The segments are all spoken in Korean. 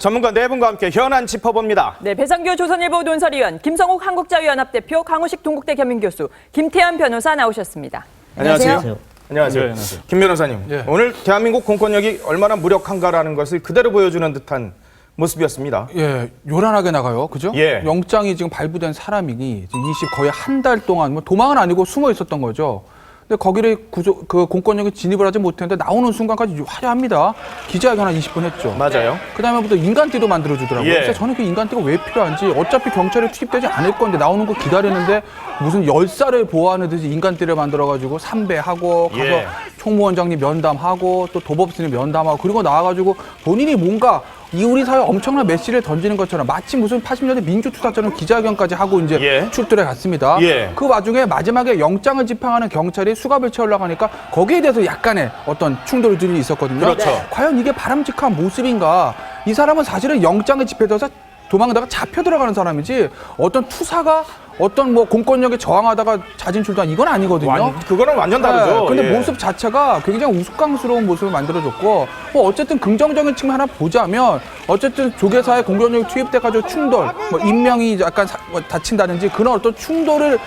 전문가 네 분과 함께 현안 짚어봅니다. 네, 배상규 조선일보 논설위원, 김성욱 한국자유연합 대표, 강우식 동국대 겸임교수, 김태현 변호사 나오셨습니다. 안녕하세요. 안녕하세요. 네, 안녕하세요. 김 변호사님, 네. 오늘 대한민국 공권력이 얼마나 무력한가라는 것을 그대로 보여주는 듯한 모습이었습니다. 예, 요란하게 나가요. 그죠? 예. 영장이 지금 발부된 사람이 거의 한 달 동안, 뭐 도망은 아니고 숨어 있었던 거죠. 근데 거기를 그 공권력이 진입을 하지 못했는데 나오는 순간까지 화려합니다. 기자회견 한 20분 했죠. 맞아요. 그 다음에부터 인간띠도 만들어주더라고요. 예. 그래서 저는 그 인간띠가 왜 필요한지, 어차피 경찰에 투입되지 않을 건데 나오는 거 기다리는데 무슨 열사를 보호하는 듯이 인간띠를 만들어가지고 삼배하고 가서 예. 총무원장님 면담하고 또 도법스님 면담하고 그리고 나와가지고 본인이 뭔가 이 우리 사회에 엄청난 메시지를 던지는 것처럼 마치 무슨 80년대 민주투사처럼 기자회견까지 하고 이제 예. 출두해 갔습니다. 예. 그 와중에 마지막에 영장을 집행하는 경찰이 수갑을 채우려고 하니까 거기에 대해서 약간의 어떤 충돌들이 있었거든요. 그렇죠. 네. 과연 이게 바람직한 모습인가? 이 사람은 사실은 영장을 집행해서 도망가다가 잡혀 들어가는 사람이지 어떤 투사가 어떤 뭐 공권력에 저항하다가 자진 출두한 이건 아니거든요. 그거는 완전 다르죠. 네, 근데 예. 모습 자체가 굉장히 우스꽝스러운 모습을 만들어줬고 뭐 어쨌든 긍정적인 측면 하나 보자면 어쨌든 조계사에 공권력이 투입돼가지고 충돌, 뭐 인명이 약간 다친다든지 그런 어떤 충돌을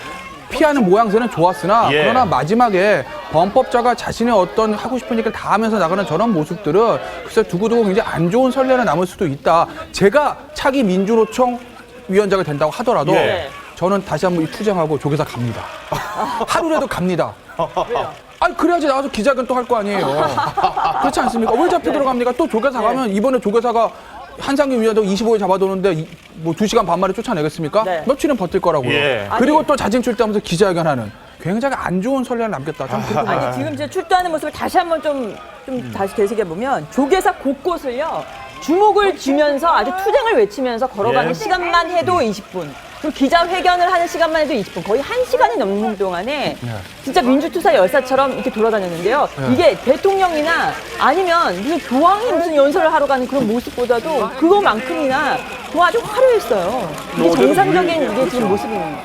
피하는 모양새는 좋았으나 예. 그러나 마지막에 범법자가 자신의 어떤 하고 싶은 얘기를 다 하면서 나가는 저런 모습들은 글쎄 두고두고 굉장히 안 좋은 선례가 남을 수도 있다. 제가 차기 민주노총 위원장이 된다고 하더라도 예. 저는 다시 한번 이 투쟁하고 조계사 갑니다. 하루라도 갑니다. 아니 그래야지 나와서 기자회견 또 할 거 아니에요. 그렇지 않습니까? 왜 잡혀 들어갑니까? 또 조계사 가면 이번에 조계사가 한상규 위원장 25일 잡아두는데 뭐 2시간 반 만에 쫓아내겠습니까? 네. 며칠은 버틸 거라고요. 예. 그리고 또 자진 출두하면서 기자회견하는 굉장히 안 좋은 선례를 남겼다. 좀 그렇게 아니, 지금 이제 출두하는 모습을 다시 한번 좀 다시 되새겨보면 조계사 곳곳을요, 주목을 주면서 아주 투쟁을 외치면서 걸어가는 예. 시간만 해도 20분. 그리고 기자회견을 하는 시간만 해도 20분. 거의 1시간이 넘는 동안에 진짜 민주투사 열사처럼 이렇게 돌아다녔는데요. 이게 대통령이나 아니면 무슨 교황이 무슨 연설을 하러 가는 그런 모습보다도 그거만큼이나 아주 화려했어요. 이게 정상적인 이게 지금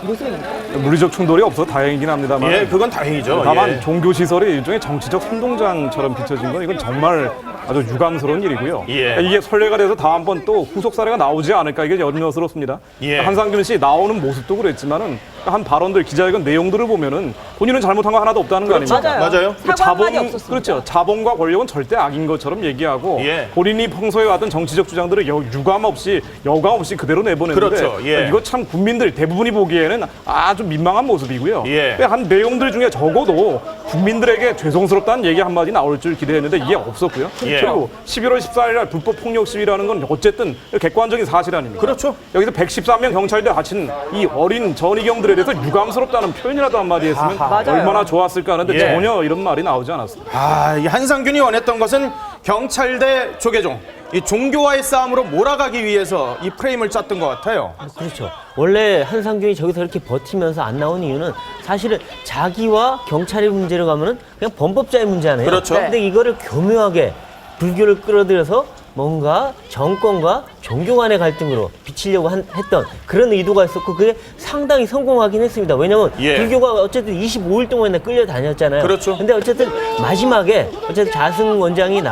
모습입니다. 물리적 충돌이 없어 다행이긴 합니다만 예, 그건 다행이죠. 다만 예. 종교시설이 일종의 정치적 선동장처럼 비춰진 건 이건 정말 아주 유감스러운 일이고요. 예. 이게 선례가 돼서 다음번 또 후속 사례가 나오지 않을까 이게 염려스럽습니다. 예. 한상균 씨 나오는 모습도 그랬지만은 한 발언들 기자회견 내용들을 보면은 본인은 잘못한 거 하나도 없다는 거 아닙니까? 맞아요. 사과 한마디 없었습니다. 그렇죠. 자본과 권력은 절대 악인 것처럼 얘기하고 예. 본인이 평소에 하던 정치적 주장들을 유감 없이 여감 없이 그대로 내보내는데 그렇죠. 예. 이거 참 국민들 대부분이 보기에는 아주 민망한 모습이고요. 예. 한 내용들 중에 적어도 국민들에게 죄송스럽다는 얘기 한마디 나올 줄 기대했는데 이게 없었고요. 예. 그리고 11월 14일 날 불법 폭력 시위라는 건 어쨌든 객관적인 사실 아닙니까? 그렇죠. 여기서 113명 경찰들 다친 이 어린 전희경들에 대해서 유감스럽다는 표현이라도 한마디 했으면 맞아요. 얼마나 좋았을까 하는데 예. 전혀 이런 말이 나오지 않았습니다. 이 한상균이 원했던 것은 경찰 대 조계종, 이 종교와의 싸움으로 몰아가기 위해서 이 프레임을 짰던 것 같아요. 그렇죠. 원래 한상균이 저기서 이렇게 버티면서 안 나온 이유는 사실은 자기와 경찰의 문제로 가면은 그냥 범법자의 문제잖아요. 그렇죠. 근데 이거를 교묘하게 불교를 끌어들여서 뭔가 정권과 종교 간의 갈등으로 비치려고 했던 그런 의도가 있었고 그게 상당히 성공하긴 했습니다. 왜냐하면 예. 불교가 어쨌든 25일 동안 끌려다녔잖아요. 그렇죠. 근데 어쨌든 마지막에 어쨌든 자승 원장이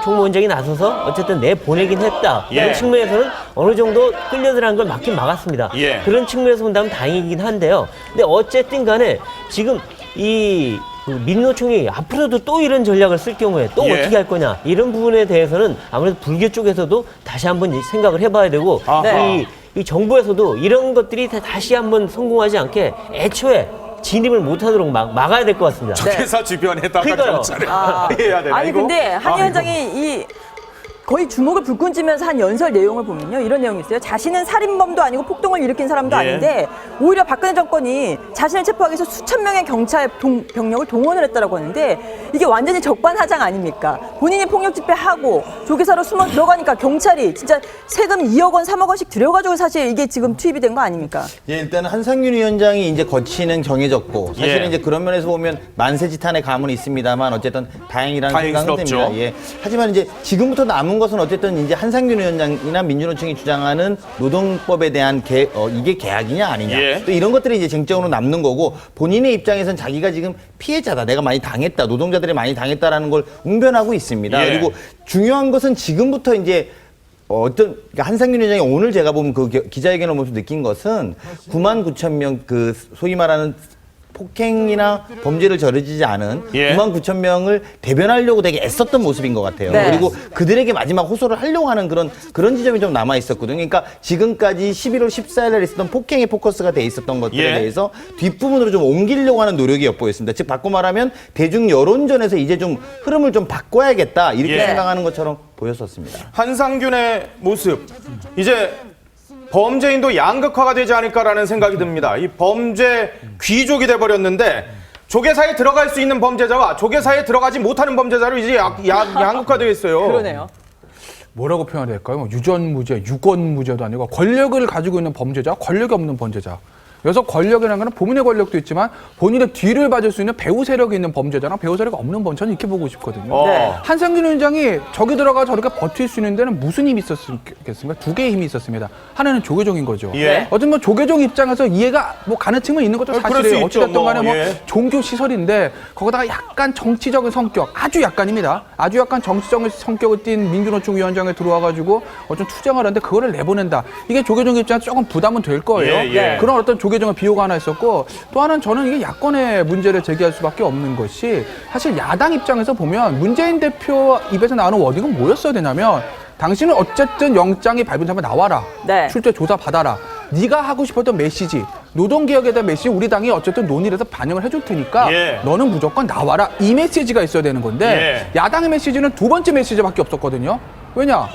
총무원장이 나서서 어쨌든 내보내긴 했다. 예. 그런 측면에서는 어느 정도 끌려들어간 걸 막긴 막았습니다. 예. 그런 측면에서 본다면 다행이긴 한데요. 근데 어쨌든 간에 지금 이 민노총이 앞으로도 또 이런 전략을 쓸 경우에 또 예. 어떻게 할 거냐 이런 부분에 대해서는 아무래도 불교 쪽에서도 다시 한번 생각을 해봐야 되고 이 정부에서도 이런 것들이 다시 한번 성공하지 않게 애초에 진입을 못하도록 막아야 될 것 같습니다. 조계사 주변에다가 그러니까요. 경찰을 해야 되나 아니 이거? 근데 한 위원장이 거의 주먹을 불끈 쥐면서 한 연설 내용을 보면요, 이런 내용이 있어요. 자신은 살인범도 아니고 폭동을 일으킨 사람도 예. 아닌데 오히려 박근혜 정권이 자신을 체포하기 위해서 수천 명의 경찰 병력을 동원을 했다라고 하는데 이게 완전히 적반하장 아닙니까? 본인이 폭력 집회하고 조계사로 숨어 들어가니까 경찰이 진짜 세금 2억 원, 3억 원씩 들여가지고 사실 이게 지금 투입이 된 거 아닙니까? 예, 일단 한상균 위원장이 이제 거치는 정해졌고 사실은 예. 이제 그런 면에서 보면 만세지탄의 감은 있습니다만 어쨌든 다행이라는 생각은 다행스럽죠. 듭니다. 예. 하지만 이제 지금부터 남은 것은 어쨌든 이제 한상균 위원장이나 민주노총이 주장하는 노동법에 대한 이게 계약이냐 아니냐 예. 또 이런 것들이 이제 쟁점으로 남는 거고 본인의 입장에선 자기가 지금 피해자다, 내가 많이 당했다, 노동자들이 많이 당했다라는 걸 웅변하고 있습니다. 예. 그리고 중요한 것은 지금부터 이제 그러니까 한상균 위원장이 오늘 제가 보면 그 기자회견을 보면서 느낀 것은 99,000명 그 소위 말하는 폭행이나 범죄를 저지르지 않은 예. 99,000명을 대변하려고 되게 애썼던 모습인 것 같아요. 네. 그리고 그들에게 마지막 호소를 하려고 하는 그런 지점이 좀 남아 있었거든요. 그러니까 지금까지 11월 14일 있었던 폭행에 포커스가 돼 있었던 것들에 예. 대해서 뒷부분으로 좀 옮기려고 하는 노력이 엿보였습니다. 즉 바꿔 말하면 대중 여론전에서 이제 좀 흐름을 좀 바꿔야겠다 이렇게 예. 생각하는 것처럼 보였었습니다. 한상균의 모습 이제 범죄인도 양극화가 되지 않을까라는 생각이 듭니다. 이 범죄 귀족이 돼버렸는데 조계사에 들어갈 수 있는 범죄자와 조계사에 들어가지 못하는 범죄자로 이제 양극화되어 있어요. 그러네요. 뭐라고 표현해야 될까요? 유전무죄, 유권무죄도 아니고 권력을 가지고 있는 범죄자, 권력이 없는 범죄자. 그래서 권력이라는 것은 본인의 권력도 있지만 본인의 뒤를 봐줄 수 있는 배후 세력이 있는 범죄자랑 배후 세력이 없는 범죄는 이렇게 보고 싶거든요. 네. 한상균 위원장이 저기 들어가 저렇게 버틸 수 있는 데는 무슨 힘이 있었겠습니까? 두 개의 힘이 있었습니다. 하나는 조계종인 거죠. 예. 어쨌든 뭐 조계종 입장에서 이해가 뭐 가는 측면 있는 것도 그럴 수 사실이에요. 있죠. 어찌됐든 간에 뭐 예. 종교 시설인데 거기다가 약간 정치적인 성격, 아주 약간입니다. 아주 약간 정치적인 성격을 띤 민주노총 위원장에 들어와가지고 어좀 투쟁을 하는데 그거를 내보낸다. 이게 조계종 입장에서 조금 부담은 될 거예요. 예, 예. 그런 어떤 조계종의 비호가 하나 있었고 또 하나는 저는 이게 야권의 문제를 제기할 수밖에 없는 것이 사실 야당 입장에서 보면 문재인 대표 입에서 나오는 워딩은 뭐였어야 되냐면 당신은 어쨌든 영장이 발부되면 나와라. 네. 출제 조사 받아라. 네가 하고 싶었던 메시지, 노동개혁에 대한 메시지 우리 당이 어쨌든 논의를 해서 반영을 해줄 테니까 예. 너는 무조건 나와라. 이 메시지가 있어야 되는 건데 야당의 메시지는 두 번째 메시지밖에 없었거든요. 왜냐?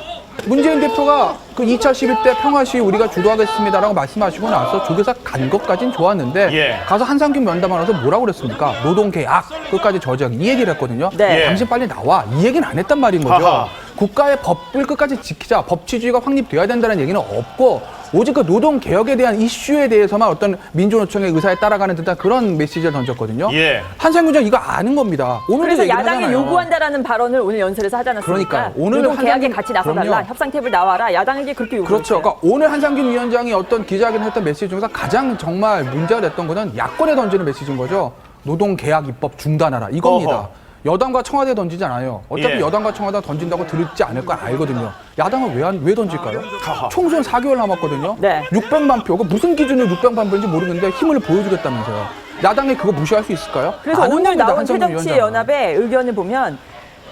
문재인 대표가 그 2차 11대 평화시위 우리가 주도하겠습니다라고 말씀하시고 나서 조계사 간 것까진 좋았는데 예. 가서 한상균 면담을 해서 뭐라고 그랬습니까? 노동개혁 끝까지 저지하기 이 얘기를 했거든요. 네. 예. 당신 빨리 나와. 이 얘기는 안 했단 말인 거죠. 하하. 국가의 법을 끝까지 지키자. 법치주의가 확립돼야 된다는 얘기는 없고 오직 그 노동개혁에 대한 이슈에 대해서만 어떤 민주노총의 의사에 따라가는 듯한 그런 메시지를 던졌거든요. 예. 한상균 전 이거 아는 겁니다. 오늘도 그래서 얘기를 야당이 하잖아요. 요구한다는 발언을 오늘 연설에서 하지 않았습니까? 그러니까요. 오늘 노동 계약에 한상균- 같이 나서달라. 그럼요. 협상 테이블 나와라. 야당에게 그렇게 요구했어요. 그렇죠. 그러니까 오늘 한상균 위원장이 어떤 기자회견 했던 메시지 중에서 가장 정말 문제가 됐던 것은 야권에 던지는 메시지인 거죠. 노동개혁 입법 중단하라. 이겁니다. 어허. 여당과 청와대에 던지지 않아요. 어차피 예. 여당과 청와대 던진다고 들을지 않을 걸 알거든요. 야당은 왜 던질까요? 총선 4개월 남았거든요. 네. 600만 표. 그 무슨 기준으로 600만 표인지 모르겠는데 힘을 보여주겠다면서요. 야당이 그거 무시할 수 있을까요? 그래서 아는 오늘 겁니다, 나온 한상균 새정치연합의 의견을 보면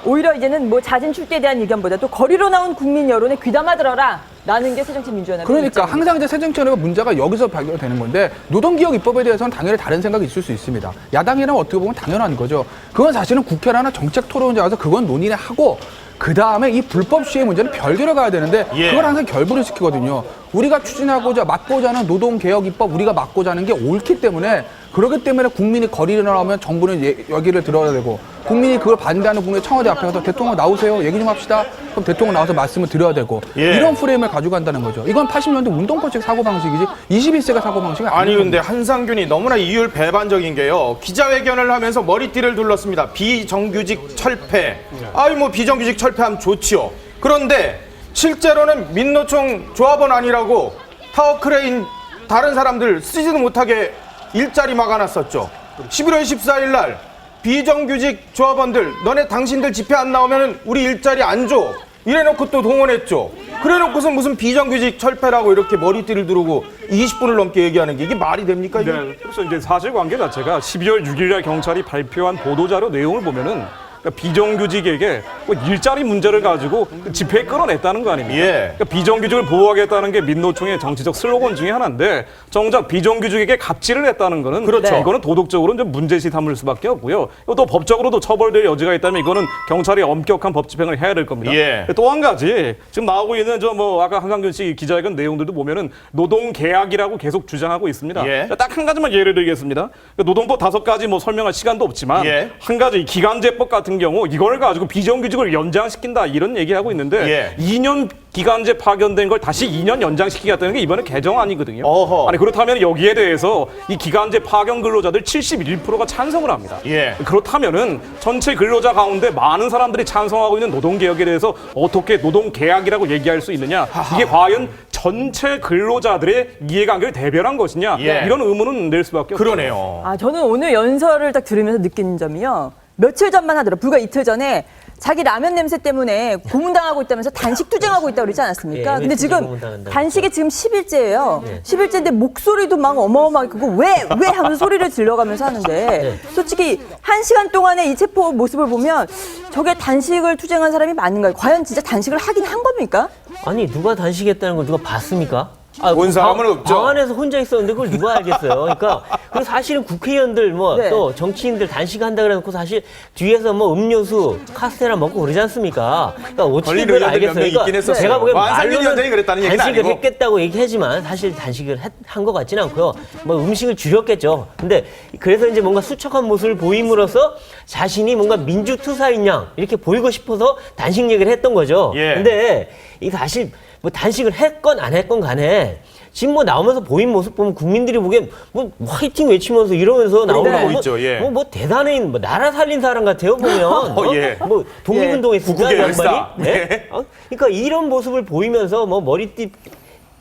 오히려 이제는 뭐 자진 출제에 대한 의견보다도 거리로 나온 국민 여론에 귀담아 들어라 라는 게 새정치민주연합의 그러니까 입장입니다. 항상 이제 새정치연합의 문제가 여기서 발견되는 건데 노동개혁 입법에 대해서는 당연히 다른 생각이 있을 수 있습니다. 야당이라면 어떻게 보면 당연한 거죠. 그건 사실은 국회라나 정책 토론자에서 그건 논의를 하고 그 다음에 이 불법 시행 문제는 별개로 가야 되는데 예. 그걸 항상 결부를 시키거든요. 우리가 추진하고자 막고자 하는 노동개혁 입법 우리가 막고자 하는 게 옳기 때문에 그렇기 때문에 국민이 거리를 나오면 정부는 여기를 들어야 되고 국민이 그걸 반대하는 국민의 청와대 앞에 가서 대통령 나오세요. 얘기 좀 합시다. 그럼 대통령 나와서 말씀을 드려야 되고 예. 이런 프레임을 가져간다는 거죠. 이건 80년대 운동권식 사고방식이지 21세기 사고방식이 아니 아니에요. 근데 한상균이 너무나 이율 배반적인 게요. 기자회견을 하면서 머리띠를 둘렀습니다. 비정규직 철폐. 아이 뭐 비정규직 철폐하면 좋지요. 그런데 실제로는 민노총 조합원 아니라고 타워크레인 다른 사람들 쓰지도 못하게 일자리 막아놨었죠. 11월 14일 날 비정규직 조합원들 너네 당신들 집회 안 나오면 우리 일자리 안 줘. 이래놓고 또 동원했죠. 그래놓고서 무슨 비정규직 철폐라고 이렇게 머리띠를 두르고 20분을 넘게 얘기하는 게 이게 말이 됩니까? 이게? 네, 그래서 이제 사실관계 자체가 12월 6일 날 경찰이 발표한 보도자료 내용을 보면은 그러니까 비정규직에게 뭐 일자리 문제를 가지고 집회에 끌어냈다는 거 아닙니까? 예. 그러니까 비정규직을 보호하겠다는 게 민노총의 정치적 슬로건 중에 하나인데 정작 비정규직에게 갑질을 했다는 거는 그렇죠. 이거는 도덕적으로 좀 문제시 삼을 수밖에 없고요. 또 법적으로도 처벌될 여지가 있다면 이거는 경찰이 엄격한 법 집행을 해야 될 겁니다. 예. 또 한 가지 지금 나오고 있는 저 뭐 아까 한상균 씨 기자회견 내용들도 보면은 노동 계약이라고 계속 주장하고 있습니다. 예. 딱 한 가지만 예를 들겠습니다. 노동법 5가지 뭐 설명할 시간도 없지만 예. 한 가지 기간제법 같은 경우 이걸 가지고 비정규직을 연장시킨다 이런 얘기하고 있는데 예. 2년 기간제 파견된 걸 다시 2년 연장시키겠다는 게 이번에 개정 아니거든요. 어허. 아니 그렇다면 여기에 대해서 이 기간제 파견 근로자들 71%가 찬성을 합니다. 예. 그렇다면은 전체 근로자 가운데 많은 사람들이 찬성하고 있는 노동개혁에 대해서 어떻게 노동계약이라고 얘기할 수 있느냐? 이게 과연 전체 근로자들의 이해관계를 대변한 것이냐? 예. 이런 의문은 낼 수밖에 없죠. 그러네요. 저는 오늘 연설을 딱 들으면서 느낀 점이요. 며칠 전만 하더라도 불과 이틀 전에 자기 라면 냄새 때문에 고문당하고 있다면서 단식 투쟁하고 있다고 그러지 않았습니까? 예, 근데 지금 고문당한다고 단식이 지금 10일째예요. 네. 10일째인데 목소리도 막 어마어마하게 그거 왜 하면서 소리를 질러가면서 하는데 솔직히 1시간 동안의 이 체포 모습을 보면 저게 단식을 투쟁한 사람이 맞는가요? 과연 진짜 단식을 하긴 한 겁니까? 아니 누가 단식했다는 걸 누가 봤습니까? 본 사람은 없죠. 방 안에서 혼자 있었는데 그걸 누가 알겠어요. 그러니까 그리고 사실은 국회의원들 뭐 네. 또 정치인들 단식한다 그래놓고 사실 뒤에서 뭐 음료수 카스테라 먹고 그러지 않습니까? 그러니까 어떻게 걸린 그걸 의원들 몇 알겠어요? 명 있긴 했었어요. 제가 보기엔 뭐 한상균 말로는 위원장이 그랬다는 얘기는 단식을 아니고. 했겠다고 얘기하지만 사실 단식을 한 것 같지는 않고요. 뭐 음식을 줄였겠죠. 근데 그래서 이제 뭔가 수척한 모습을 보임으로써 자신이 뭔가 민주투사인 양 이렇게 보이고 싶어서 단식 얘기를 했던 거죠. 예. 근데 이 사실 뭐 단식을 했건 안 했건 간에 지금 뭐 나오면서 보인 모습 보면 국민들이 보기엔 뭐 화이팅 외치면서 이러면서 나오는 그러고 거 있죠, 예. 뭐 대단한 뭐 나라 살린 사람 같아요 보면 예. 뭐 독립운동했습니다 구국의 양반이 열사. 네? 네. 그러니까 이런 모습을 보이면서 뭐 머리띠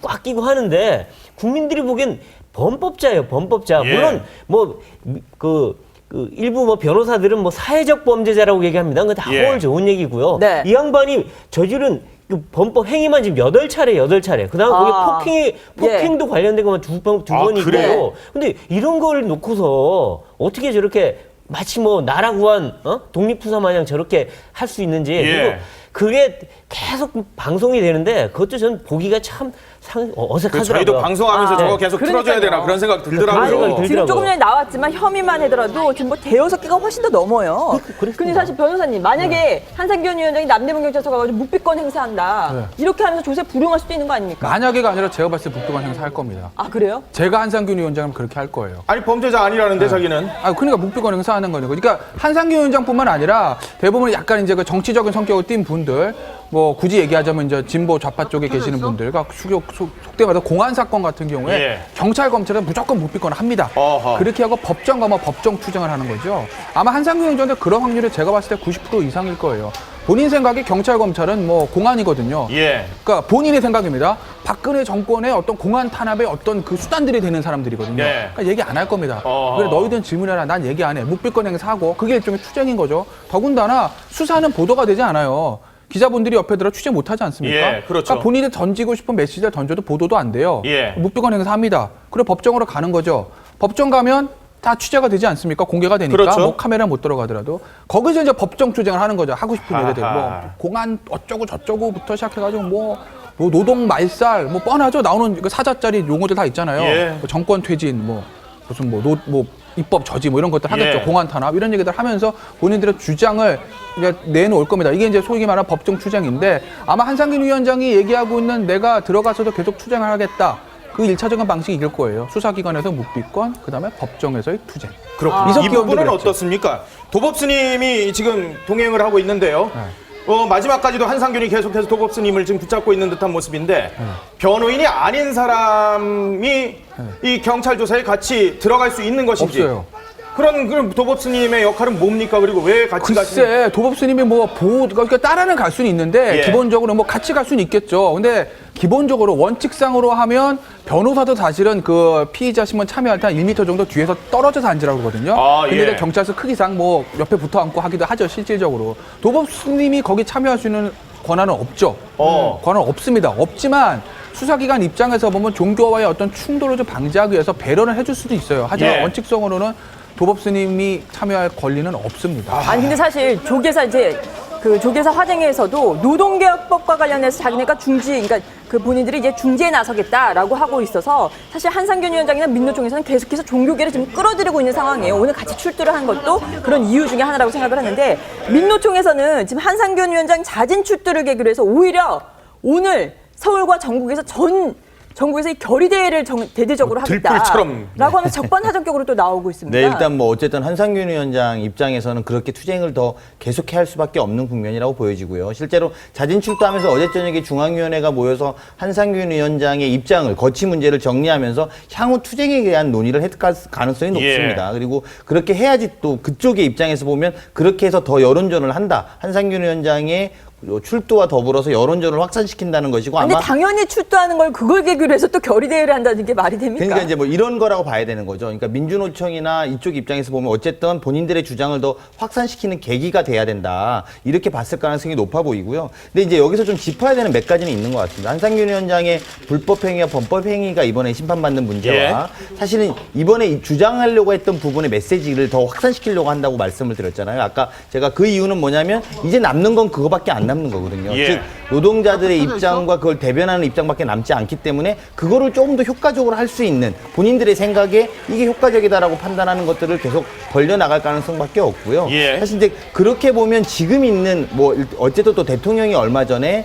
꽉 끼고 하는데 국민들이 보기엔 범법자예요 범법자 예. 물론 뭐 그 일부 뭐 변호사들은 뭐 사회적 범죄자라고 얘기합니다. 그건 다 예. 허울 좋은 얘기고요. 네. 이 양반이 저지른 그 범법 행위만 지금 8차례. 그다음 거기 폭행도 관련된 것만 두 번이고. 그래요? 근데 이런 걸 놓고서 어떻게 저렇게 마치 뭐 나라 구한 독립투사 마냥 저렇게 할 수 있는지 예. 그리고 그게 계속 방송이 되는데 그것도 저는 보기가 참 어색하더라고요. 저희도 방송하면서 저거 계속 틀어줘야 그러니까요. 되나 그런 생각 그 들더라고요. 생각이 지금 들더라고요. 조금 전에 나왔지만 혐의만 하더라도 지금 뭐 대여섯 개가 훨씬 더 넘어요. 근데 사실 변호사님 만약에 한상균 위원장이 남대문 경찰서 가가지고 묵비권 행사한다 이렇게 하면서 조세 불응할 수도 있는 거 아닙니까? 만약에가 아니라 제가 봤을 때 묵비권 행사할 겁니다. 아 그래요? 제가 한상균 위원장은 그렇게 할 거예요. 아니 범죄자 아니라는데 자기는. 아, 그러니까 묵비권 행사하는 거죠. 그러니까 한상균 위원장뿐만 아니라 대부분 약간 이제 그 정치적인 성격을 띈 분들, 뭐 굳이 얘기하자면 이제 진보 좌파 쪽에 계시는 분들과 속대 말해서 공안 사건 같은 경우에 예. 경찰 검찰은 무조건 묵비권을 합니다. 어허. 그렇게 하고 법정 가면 법정 투쟁을 하는 거죠. 아마 한상균 위원장한테 그런 확률이 제가 봤을 때 90% 이상일 거예요. 본인 생각에 경찰 검찰은 뭐 공안이거든요. 예. 그러니까 본인의 생각입니다. 박근혜 정권의 어떤 공안 탄압의 어떤 그 수단들이 되는 사람들이거든요. 네. 그러니까 얘기 안 할 겁니다. 어허. 그래 너희들은 질문해라. 난 얘기 안 해. 묵비권 행사하고 그게 일종의 투쟁인 거죠. 더군다나 수사는 보도가 되지 않아요. 기자분들이 옆에 들어 취재 못하지 않습니까? 예, 그렇죠. 그러니까 본인이 던지고 싶은 메시지를 던져도 보도도 안 돼요. 예. 묵비권 행사합니다. 그리고 법정으로 가는 거죠. 법정 가면 다 취재가 되지 않습니까? 공개가 되니까 그렇죠. 뭐 카메라 못 들어가더라도 거기서 이제 법정 투쟁을 하는 거죠. 하고 싶은 얘기들 뭐 아하. 공안 어쩌고 저쩌고부터 시작해가지고 뭐 노동 말살 뭐 뻔하죠. 나오는 그 사자짜리 용어들 다 있잖아요. 예. 뭐 정권 퇴진 뭐 무슨 뭐 입법 저지 뭐 이런 것들 하겠죠. 예. 공안 탄압 이런 얘기들 하면서 본인들의 주장을 이제 내놓을 겁니다. 이게 이제 소위 말하는 법정 투쟁인데 아마 한상균 위원장이 얘기하고 있는 내가 들어가서도 계속 투쟁을 하겠다. 그 1차적인 방식이 이길 거예요. 수사기관에서 묵비권, 그다음에 법정에서의 투쟁. 그렇군요. 이 이석기 의원도 부분은 그랬죠. 어떻습니까? 도법스님이 지금 동행을 하고 있는데요. 네. 마지막까지도 한상균이 계속해서 도법스님을 지금 붙잡고 있는 듯한 모습인데 네. 변호인이 아닌 사람이 이 경찰 조사에 같이 들어갈 수 있는 것인지 없어요. 그런 도법스님의 역할은 뭡니까? 그리고 왜 같이 가시는? 글쎄, 도법스님이 뭐 그러니까 따라는 갈 수는 있는데 예. 기본적으로 뭐 같이 갈 수는 있겠죠. 근데 기본적으로 원칙상으로 하면 변호사도 사실은 그 피의자 신문 참여할 때 한 1m 정도 뒤에서 떨어져서 앉으라고 그러거든요. 아, 근데 예. 이제 경찰서 크기상 뭐 옆에 붙어 앉고 하기도 하죠, 실질적으로. 도법스님이 거기 참여할 수 있는 권한은 없죠. 권한은 없습니다. 없지만 수사기관 입장에서 보면 종교와의 어떤 충돌을 좀 방지하기 위해서 배려를 해줄 수도 있어요. 하지만 예. 원칙적으로는 도법스님이 참여할 권리는 없습니다. 아니 근데 사실 조계사 이제 그 조계사 화쟁에서도 노동개혁법과 관련해서 자기네가 그러니까 그 본인들이 이제 중재에 나서겠다라고 하고 있어서 사실 한상균 위원장이나 민노총에서는 계속해서 종교계를 지금 끌어들이고 있는 상황이에요. 오늘 같이 출두를 한 것도 그런 이유 중에 하나라고 생각을 하는데 민노총에서는 지금 한상균 위원장 자진 출두를 계기로 해서 오히려 오늘 서울과 전국에서 전국에서 이 결의대회를 대대적으로 들불처럼. 하겠다라고 하면서 적반하장격으로 또 나오고 있습니다. 네, 일단 뭐 어쨌든 한상균 위원장 입장에서는 그렇게 투쟁을 더 계속해야 할 수밖에 없는 국면이라고 보여지고요. 실제로 자진 출두하면서 어제 저녁에 중앙위원회가 모여서 한상균 위원장의 입장을 거치 문제를 정리하면서 향후 투쟁에 대한 논의를 했을 가능성이 높습니다. 그리고 그렇게 해야지 또 그쪽의 입장에서 보면 그렇게 해서 더 여론전을 한다. 한상균 위원장의 출두와 더불어서 여론전을 확산시킨다는 것이고 근데 아마 당연히 출두하는 걸 그걸 계기로 해서 또 결의대회를 한다는 게 말이 됩니까? 그러니까 이제 뭐 이런 거라고 봐야 되는 거죠. 그러니까 민주노총이나 이쪽 입장에서 보면 어쨌든 본인들의 주장을 더 확산시키는 계기가 돼야 된다. 이렇게 봤을 가능성이 높아 보이고요. 근데 이제 여기서 좀 짚어야 되는 몇 가지는 있는 것 같습니다. 한상균 위원장의 불법행위와 범법행위가 이번에 심판받는 문제와 사실은 이번에 주장하려고 했던 부분의 메시지를 더 확산시키려고 한다고 말씀을 드렸잖아요. 아까 제가 그 이유는 뭐냐면 이제 남는 건 그거밖에 안 남는 거거든요. 예. 즉 노동자들의 입장과 그걸 대변하는 입장밖에 남지 않기 때문에 그거를 조금 더 효과적으로 할 수 있는 본인들의 생각에 이게 효과적이다라고 판단하는 것들을 계속 벌려나갈 가능성밖에 없고요. 예. 사실 이제 그렇게 보면 지금 있는 뭐 어쨌든 또 대통령이 얼마 전에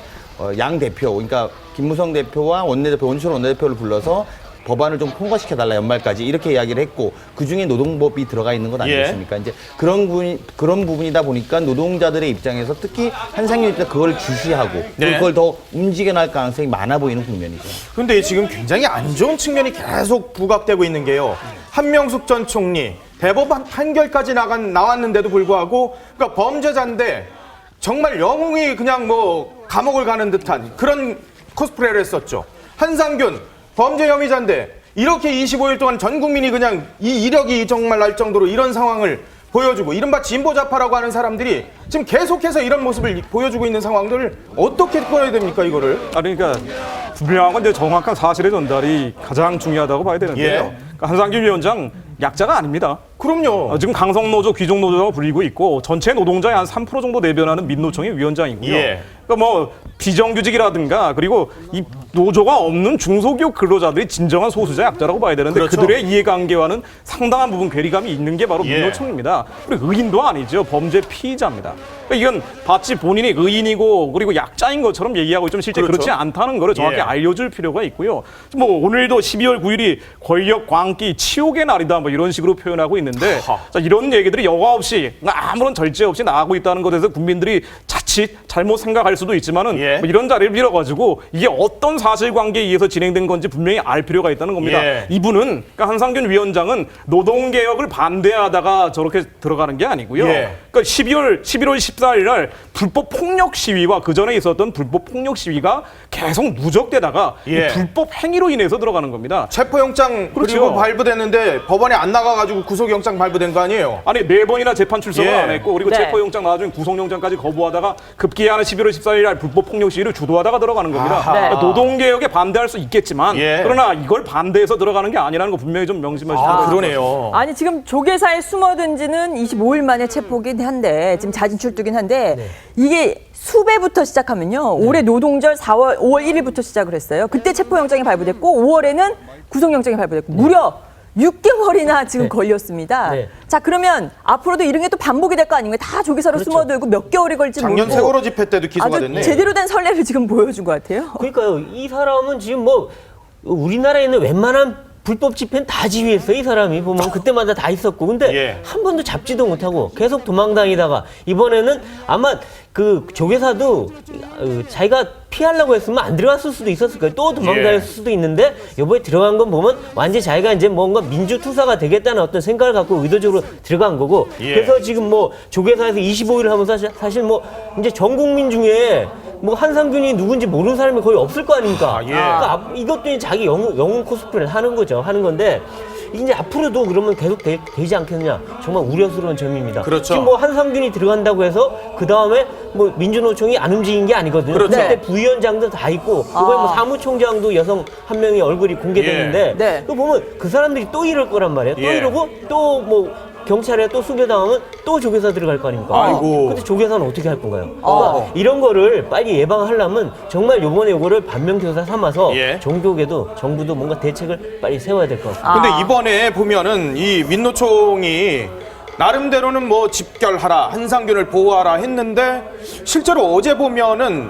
양 대표 그러니까 김무성 대표와 원내대표 원희철 원내대표를 불러서 법안을 좀 통과시켜달라 연말까지 이렇게 이야기를 했고 그중에 노동법이 들어가 있는 것 아니겠습니까? 이제 그런 부분이다 보니까 노동자들의 입장에서 특히 한상균 입장 그걸 지시하고 네. 그걸 더 움직여 나갈 가능성이 많아 보이는 국면이죠. 근데 지금 굉장히 안 좋은 측면이 계속 부각되고 있는 게요. 한명숙 전 총리 대법원 판결까지 나왔는데도 불구하고 그러니까 범죄자인데 정말 영웅이 그냥 뭐 감옥을 가는 듯한 그런 코스프레를 했었죠. 한상균 범죄 혐의자인데 이렇게 25일 동안 전 국민이 그냥 이 이력이 정말 날 정도로 이런 상황을 보여주고 이른바 진보좌파라고 하는 사람들이 지금 계속해서 이런 모습을 보여주고 있는 상황들을 어떻게 끊어야 됩니까 이거를? 그러니까 분명한 건 이제 정확한 사실의 전달이 가장 중요하다고 봐야 되는데요. 예. 그러니까 한상균 위원장 약자가 아닙니다. 그럼요. 지금 강성노조, 귀족노조라고 불리고 있고 전체 노동자의 한 3% 정도 내변하는 민노총의 위원장이고요. 예. 그러니까 뭐 비정규직이라든가 그리고 이 노조가 없는 중소기업 근로자들이 진정한 소수자 약자라고 봐야 되는데 그렇죠. 그들의 이해관계와는 상당한 부분 괴리감이 있는 게 바로 예. 민노총입니다. 그리고 의인도 아니죠. 범죄 피의자입니다. 그러니까 이건 마치 본인이 의인이고 그리고 약자인 것처럼 얘기하고 있지만 실제 그렇죠. 그렇지 않다는 것을 정확히 예. 알려줄 필요가 있고요. 뭐 오늘도 12월 9일이 권력 광기 치욕의 날이다 뭐 이런 식으로 표현하고 있는데 자, 이런 얘기들이 여과 없이 아무런 절제 없이 나가고 있다는 것에서 국민들이 자칫 잘못 생각할 수도 있지만은 예. 뭐 이런 자리를 빌어가지고 이게 어떤 사실관계에 의해서 진행된 건지 분명히 알 필요가 있다는 겁니다. 예. 이분은 그러니까 한상균 위원장은 노동개혁을 반대하다가 저렇게 들어가는 게 아니고요. 예. 그러니까 11월 14일 날 불법 폭력 시위와 그 전에 있었던 불법 폭력 시위가 계속 누적되다가 예. 이 불법 행위로 인해서 들어가는 겁니다. 체포영장 그렇죠. 그리고 발부됐는데 법원에 안 나가가지고 구속영장 발부된 거 아니에요? 아니 4번이나 재판 출석을 예. 안 했고 그리고 네. 체포영장 나중에 구속영장까지 거부하다가 급기야는 11월 14일 날 불법 폭력 시위를 주도하다가 들어가는 겁니다. 아하. 그러니까 노동개혁에 반대할 수 있겠지만 예. 그러나 이걸 반대해서 들어가는 게 아니라는 거 분명히 좀 명심하시면 아, 됩니다. 그러네요. 아니 지금 조계사에 숨어든 지는 25일 만에 체포긴 한데 지금 자진 출두긴 한데 이게 수배부터 시작하면요. 올해 노동절 5월 1일부터 시작을 했어요. 그때 체포영장이 발부됐고 5월에는 구속영장이 발부됐고 무려 6개월이나 지금 걸렸습니다. 네. 자 그러면 앞으로도 이런 게 또 반복이 될 거 아닙니까? 다 조계사로 숨어들고 몇 개월이 걸릴지 작년 모르고 세월호 집회 때도 기소가 아주 됐네. 제대로 된 선례를 지금 보여준 것 같아요. 그러니까요. 이 사람은 지금 뭐 우리나라에 있는 웬만한 불법 집회는 다 지휘했어요. 이 사람이 보면 그때마다 다 있었고 근데 예. 한 번도 잡지도 못하고 계속 도망다니다가 이번에는 아마 그 조계사도 자기가 피하려고 했으면 안 들어갔을 수도 있었을 거예요. 또 도망다녔을 예. 수도 있는데 이번에 들어간 건 보면 완전히 자기가 이제 뭔가 민주투사가 되겠다는 어떤 생각을 갖고 의도적으로 들어간 거고 예. 그래서 지금 뭐 조계사에서 25일을 하면서 사실 뭐 이제 전 국민 중에 뭐 한상균이 누군지 모르는 사람이 거의 없을 거 아닙니까? 아, 예. 그러니까 이것도 이제 자기 영웅 코스프레를 하는 거죠. 하는 건데 이제 앞으로도 그러면 계속 되지 않겠느냐? 정말 우려스러운 점입니다. 그렇죠. 지금 뭐 한상균이 들어간다고 해서 그 다음에 뭐 민주노총이 안 움직인 게 아니거든요. 그렇죠. 그때 부위원장도 다 있고 이번에 뭐 사무총장도 여성 한 명이 얼굴이 공개됐는데 예. 네. 그 보면 그 사람들이 또 이럴 거란 말이에요. 또 예. 이러고 또 뭐 경찰에 또 수배당하면 또 조계사 들어갈 거 아닙니까? 아이고. 근데 조계사는 어떻게 할 건가요? 그러니까 이런 거를 빨리 예방하려면 정말 요번에 요거를 반면교사 삼아서 예. 종교계도 정부도 뭔가 대책을 빨리 세워야 될 것 같습니다. 근데 이번에 보면은 이 민노총이 나름대로는 뭐 집결하라, 한상균을 보호하라 했는데 실제로 어제 보면은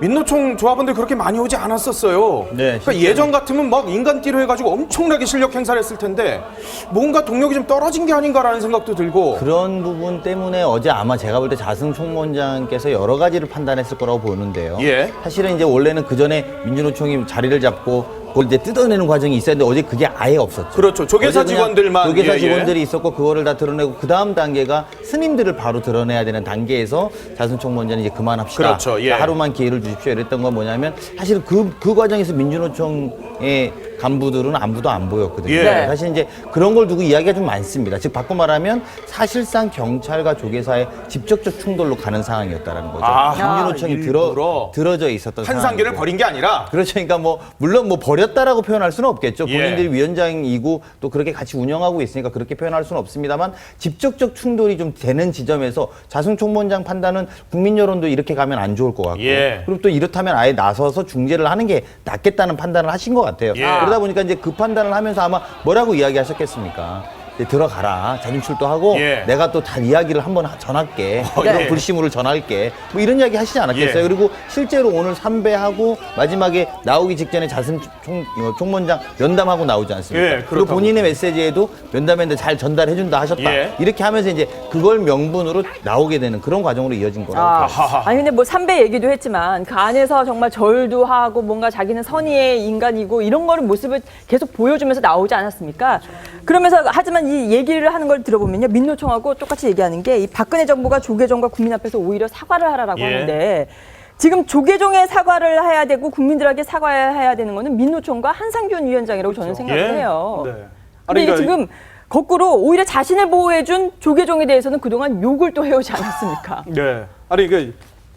민노총 조합원들 그렇게 많이 오지 않았었어요. 네, 그러니까 예전 같으면 막 인간띠로 해가지고 엄청나게 실력 행사를 했을 텐데 뭔가 동력이 좀 떨어진 게 아닌가라는 생각도 들고. 그런 부분 때문에 어제 아마 제가 볼 때 자승 총무원장께서 여러 가지를 판단했을 거라고 보는데요. 예. 사실은 이제 원래는 그 전에 민주노총이 자리를 잡고 그걸 이제 뜯어내는 과정이 있었는데 어제 그게 아예 없었죠. 그렇죠. 조계사 어제 그냥 직원들만, 조계사 예, 예. 직원들이 있었고 그거를 다 드러내고 그 다음 단계가 스님들을 바로 드러내야 되는 단계에서 자순총무원장이 이제 그만합시다. 그렇죠. 예. 하루만 기회를 주십시오. 이랬던 건 뭐냐면 사실 그 과정에서 민주노총의 간부들은 안부도 안 보였거든요. 예. 네. 사실 이제 그런 걸 두고 이야기가 좀 많습니다. 즉 바꿔 말하면 사실상 경찰과 조계사의 직접적 충돌로 가는 상황이었다라는 거죠. 아, 민주노총이 일부러 들어져 있었던 한상규를 상황이고. 버린 게 아니라 그렇죠. 그러니까 뭐 물론 뭐 버렸다라고 표현할 수는 없겠죠. 예. 본인들이 위원장이고 또 그렇게 같이 운영하고 있으니까 그렇게 표현할 수는 없습니다만 직접적 충돌이 좀 되는 지점에서 자승총무원장 판단은 국민 여론도 이렇게 가면 안 좋을 것 같고 예. 그리고 또 이렇다면 아예 나서서 중재를 하는 게 낫겠다는 판단을 하신 것 같아요. 예. 그러다 보니까 이제 그 판단을 하면서 아마 뭐라고 이야기하셨겠습니까? 이제 들어가라. 자진 출두하고 예. 내가 또 다 이야기를 한번 전할게. 네. 불심으를 전할게. 뭐 이런 이야기 하시지 않았겠어요? 예. 그리고 실제로 오늘 3배하고 마지막에 나오기 직전에 총무원장 면담하고 나오지 않습니까? 예, 그리고 그렇다고. 본인의 메시지에도 면담했는데 잘 전달해준다 하셨다. 예. 이렇게 하면서 이제 그걸 명분으로 나오게 되는 그런 과정으로 이어진 거라고. 아니 근데 뭐 3배 얘기도 했지만 그 안에서 정말 절도 하고 뭔가 자기는 선의의 인간이고 이런 거를 모습을 계속 보여주면서 나오지 않았습니까? 그러면서 하지만 이 얘기를 하는 걸 들어보면요 민노총하고 똑같이 얘기하는 게 이 박근혜 정부가 조계종과 국민 앞에서 오히려 사과를 하라라고 예. 하는데 지금 조계종에 사과를 해야 되고 국민들에게 사과해야 되는 거는 민노총과 한상균 위원장이라고 저는 생각을 예. 해요. 네. 근데 이게 그러니까 지금 거꾸로 오히려 자신을 보호해준 조계종에 대해서는 그동안 욕을 또 해오지 않았습니까? 네. 아니 그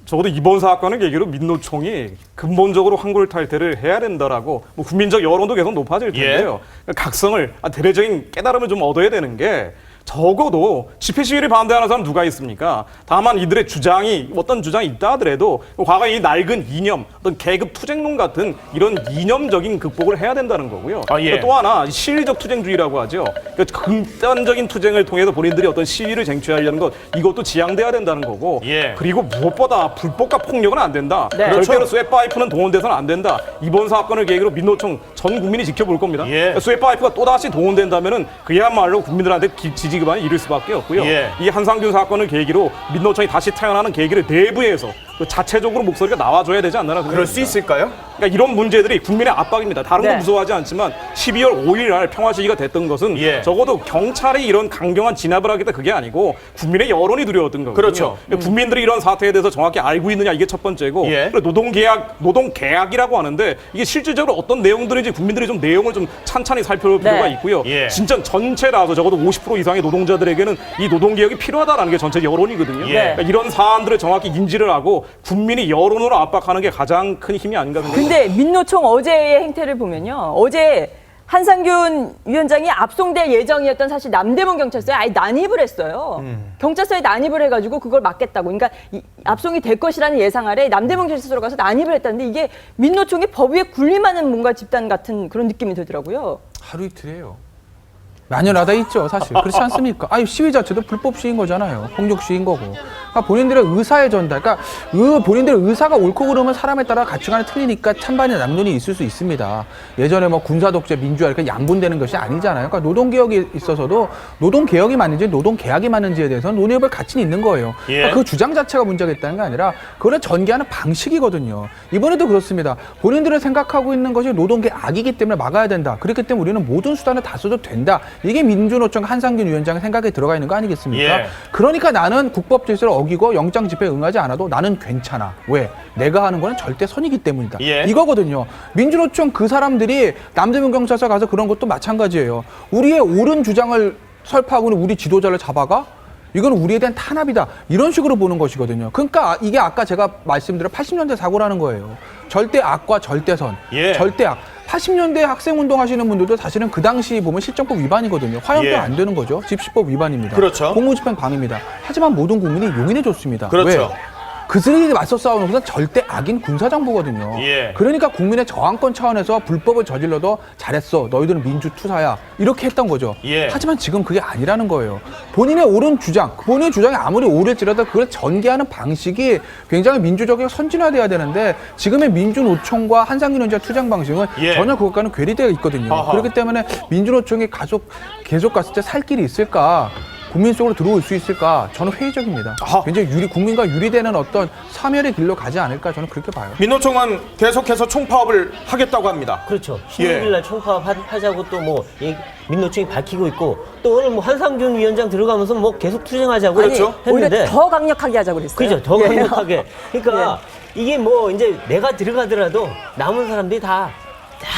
적어도 이번 사건을 계기로 민노총이 근본적으로 환골탈태를 해야 된다라고 뭐 국민적 여론도 계속 높아질 텐데요. 각성을 대대적인 깨달음을 좀 얻어야 되는 게 적어도 집회 시위를 반대하는 사람 누가 있습니까? 다만 이들의 주장이 어떤 주장이 있다 하더라도 과거 이 낡은 이념, 어떤 계급 투쟁론 같은 이런 이념적인 극복을 해야 된다는 거고요. 아, 예. 또 하나 실리적 투쟁주의라고 하죠. 극단적인 투쟁을 통해서 본인들이 어떤 시위를 쟁취하려는 것 이것도 지양돼야 된다는 거고. 예. 그리고 무엇보다 불법과 폭력은 안 된다. 네. 절대로 쇠파이프는 동원돼서는 안 된다. 이번 사건을 계기로 민노총 전 국민이 지켜볼 겁니다. 예. 쇠파이프가 또다시 동원된다면은 그야말로 국민들한테 지지 기반이 이룰 수밖에 없고요. 예. 이 한상균 사건을 계기로 민노총이 다시 태어나는 계기를 내부에서 그 자체적으로 목소리가 나와줘야 되지 않나 그럴 수 있을까요? 그러니까 이런 문제들이 국민의 압박입니다. 다른 네. 건 무서워하지 않지만 12월 5일 날 평화 시위가 됐던 것은 예. 적어도 경찰이 이런 강경한 진압을 하겠다 그게 아니고 국민의 여론이 두려웠던 거거든요. 그렇죠. 그러니까 국민들이 이런 사태에 대해서 정확히 알고 있느냐 이게 첫 번째고 예. 그리고 노동계약이라고 하는데 이게 실질적으로 어떤 내용들인지 국민들이 좀 내용을 좀 찬찬히 살펴볼 네. 필요가 있고요. 예. 진짜 전체라서 적어도 50% 이상의 노동자들에게는 이 노동개혁이 필요하다는 게 전체 여론이거든요. 예. 그러니까 이런 사안들을 정확히 인지를 하고 국민이 여론으로 압박하는 게 가장 큰 힘이 아닌가 생각합니다. 근데 민노총 어제의 행태를 보면요. 어제 한상균 위원장이 압송될 예정이었던 사실 남대문 경찰서에 아예 난입을 했어요. 경찰서에 난입을 해가지고 그걸 막겠다고. 그러니까 압송이 될 것이라는 예상 아래 남대문 경찰서로 가서 난입을 했다는데 이게 민노총이 법 위에 군림하는 뭔가 집단 같은 그런 느낌이 들더라고요. 하루 이틀이에요. 만연하다 있죠, 사실. 그렇지 않습니까? 아니, 시위 자체도 불법 시위인 거잖아요. 폭력 시위인 거고. 그러니까 본인들의 의사의 전달, 그러니까 본인들의 의사가 옳고 그름은 사람에 따라 가치관이 틀리니까 찬반의 남론이 있을 수 있습니다. 예전에 뭐 군사 독재, 민주화 이렇게 양분되는 것이 아니잖아요. 그러니까 노동개혁에 있어서도 노동개혁이 맞는지 노동계약이 맞는지에 대해서는 논의해볼 가치는 있는 거예요. 예. 그러니까 그 주장 자체가 문제가 있다는 게 아니라 그걸 전개하는 방식이거든요. 이번에도 그렇습니다. 본인들이 생각하고 있는 것이 노동계약이기 때문에 막아야 된다. 그렇기 때문에 우리는 모든 수단을 다 써도 된다. 이게 민주노총 한상균 위원장의 생각에 들어가 있는 거 아니겠습니까? 예. 그러니까 나는 국법 질서를 어기고 영장 집회에 응하지 않아도 나는 괜찮아. 왜? 내가 하는 거는 절대 선이기 때문이다. 예. 이거거든요. 민주노총 그 사람들이 남대문 경찰서 가서 그런 것도 마찬가지예요. 우리의 옳은 주장을 설파하고는 우리 지도자를 잡아가? 이건 우리에 대한 탄압이다. 이런 식으로 보는 것이거든요. 그러니까 이게 아까 제가 말씀드린 80년대 사고라는 거예요. 절대 악과 절대선. 예. 절대 악. 80년대 학생운동 하시는 분들도 사실은 그 당시 보면 실정법 위반이거든요. 화형도 예. 안 되는 거죠. 집시법 위반입니다. 그렇죠. 공무집행 방해입니다. 하지만 모든 국민이 용인해줬습니다. 그렇죠. 왜? 그들이 맞서 싸우는 것은 절대 악인 군사정부거든요. 예. 그러니까 국민의 저항권 차원에서 불법을 저질러도 잘했어. 너희들은 민주투사야. 이렇게 했던 거죠. 예. 하지만 지금 그게 아니라는 거예요. 본인의 옳은 주장, 본인의 주장이 아무리 옳을지라도 그걸 전개하는 방식이 굉장히 민주적이고 선진화돼야 되는데 지금의 민주노총과 한상균 위원장 투쟁 방식은 예. 전혀 그것과는 괴리되어 있거든요. 아하. 그렇기 때문에 민주노총이 계속 갔을 때 살 길이 있을까? 국민 속으로 들어올 수 있을까? 저는 회의적입니다. 아하. 굉장히 국민과 유리되는 어떤 사멸의 길로 가지 않을까? 저는 그렇게 봐요. 민노총은 계속해서 총파업을 하겠다고 합니다. 그렇죠. 예. 16일 날 총파업 하자고 또 뭐 민노총이 밝히고 있고 또 오늘 뭐 한상균 위원장 들어가면서 뭐 계속 투쟁하자고 그렇죠. 했는데 오히려 더 강력하게 하자고 그랬어요. 그죠. 더 예. 강력하게. 그러니까 이게 뭐 이제 내가 들어가더라도 남은 사람들이 다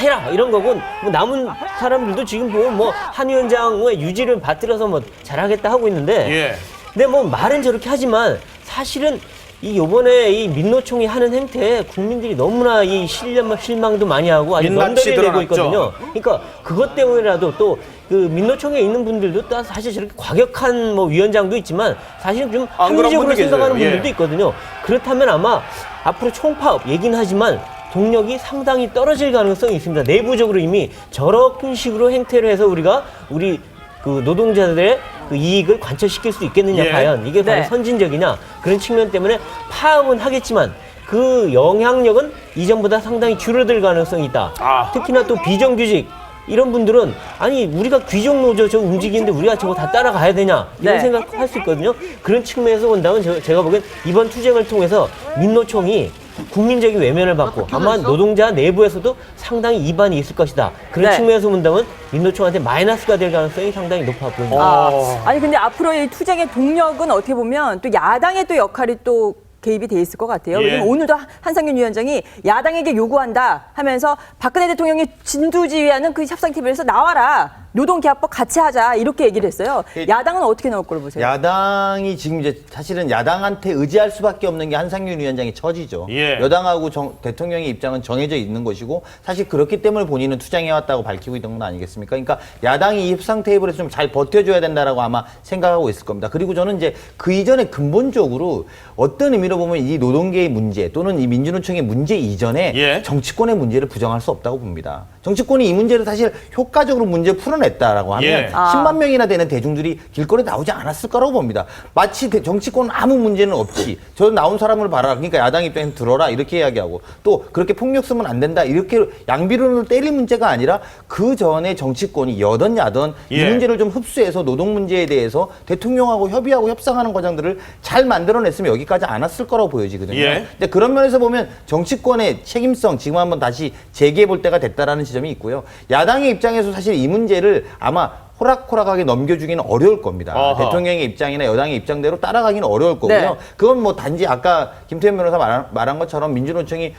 해라 이런 거고 뭐 남은 사람들도 지금 보면 뭐 한 위원장의 유지를 받들어서 뭐 잘하겠다 하고 있는데 예. 근데 뭐 말은 저렇게 하지만 사실은 이 요번에 이 민노총이 하는 행태에 국민들이 너무나 이 실망도 많이 하고 아주 민낯이 넘덕이 되고 드러났죠. 있거든요. 그러니까 그것 때문에라도 또 그 민노총에 있는 분들도 또 사실 저렇게 과격한 뭐 위원장도 있지만 사실은 좀 안 그런 합리적으로 분들 생각하는 계세요. 분들도 예. 있거든요. 그렇다면 아마 앞으로 총파업 얘기는 하지만 동력이 상당히 떨어질 가능성이 있습니다. 내부적으로 이미 저런 식으로 행태를 해서 우리 그 노동자들의 그 이익을 관철시킬 수 있겠느냐 예. 과연 이게 과연 네. 선진적이냐 그런 측면 때문에 파업은 하겠지만 그 영향력은 이전보다 상당히 줄어들 가능성이 있다. 아. 특히나 또 비정규직 이런 분들은 아니 우리가 귀족 노조 저 움직이는데 우리가 저거 다 따라가야 되냐 이런 네. 생각할 수 있거든요. 그런 측면에서 본다면 제가 보기엔 이번 투쟁을 통해서 민노총이 국민적인 외면을 받고 아마 노동자 내부에서도 상당히 이반이 있을 것이다. 그런 네. 측면에서 본다면 민노총한테 마이너스가 될 가능성이 상당히 높아 보입니다. 아니 근데 앞으로 이 투쟁의 동력은 어떻게 보면 또 야당의 또 역할이 또 개입이 돼 있을 것 같아요. 예. 왜냐면 오늘도 한상균 위원장이 야당에게 요구한다 하면서 박근혜 대통령이 진두지휘하는 그 협상TV에서 나와라. 노동계약법 같이 하자 이렇게 얘기를 했어요. 야당은 어떻게 나올 거로 보세요? 야당이 지금 이제 사실은 야당한테 의지할 수밖에 없는 게 한상균 위원장의 처지죠. 예. 여당하고 대통령의 입장은 정해져 있는 것이고 사실 그렇기 때문에 본인은 투쟁해왔다고 밝히고 있던 건 아니겠습니까? 그러니까 야당이 이 협상 테이블에서 좀 잘 버텨줘야 된다라고 아마 생각하고 있을 겁니다. 그리고 저는 이제 그 이전에 근본적으로 어떤 의미로 보면 이 노동계의 문제 또는 이 민주노총의 문제 이전에 예. 정치권의 문제를 부정할 수 없다고 봅니다. 정치권이 이 문제를 사실 효과적으로 문제를 풀어냈다라고 하면 예. 10만 명이나 되는 대중들이 길거리에 나오지 않았을 거라고 봅니다. 마치 정치권은 아무 문제는 없지. 저 나온 사람을 봐라. 그러니까 야당 입장에서 들어라. 이렇게 이야기하고 또 그렇게 폭력 쓰면 안 된다. 이렇게 양비론으로 때릴 문제가 아니라 그 전에 정치권이 여든 야든 이 예. 문제를 좀 흡수해서 노동 문제에 대해서 대통령하고 협의하고 협상하는 과정들을 잘 만들어냈으면 여기까지 안 왔을 거라고 보여지거든요. 예. 근데 그런 면에서 보면 정치권의 책임성 지금 한번 다시 재개해 볼 때가 됐다라는 지점이 있고요. 야당의 입장에서 사실 이 문제를 아마 호락호락하게 넘겨주기는 어려울 겁니다. 어허. 대통령의 입장이나 여당의 입장대로 따라가기는 어려울 거고요. 네. 그건 뭐 단지 아까 김태현 변호사 말한 것처럼 민주노총이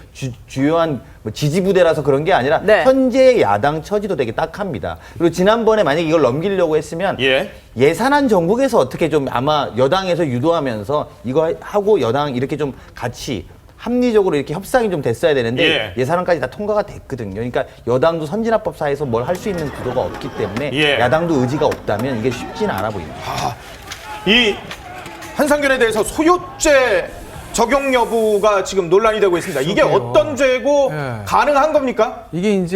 주요한 뭐 지지부대라서 그런 게 아니라 네. 현재 야당 처지도 되게 딱합니다. 그리고 지난번에 만약에 이걸 넘기려고 했으면 예. 예산안 정국에서 어떻게 좀 아마 여당에서 유도하면서 이거 하고 여당 이렇게 좀 같이 합리적으로 이렇게 협상이 좀 됐어야 되는데 예산안까지 다 통과가 됐거든요. 그러니까 여당도 선진화법사에서 뭘 할 수 있는 구도가 없기 때문에 예. 야당도 의지가 없다면 이게 쉽지는 않아 보입니다. 이 한상균에 대해서 소요죄 적용 여부가 지금 논란이 되고 있습니다. 이게 어떤 죄고 예. 가능한 겁니까? 이게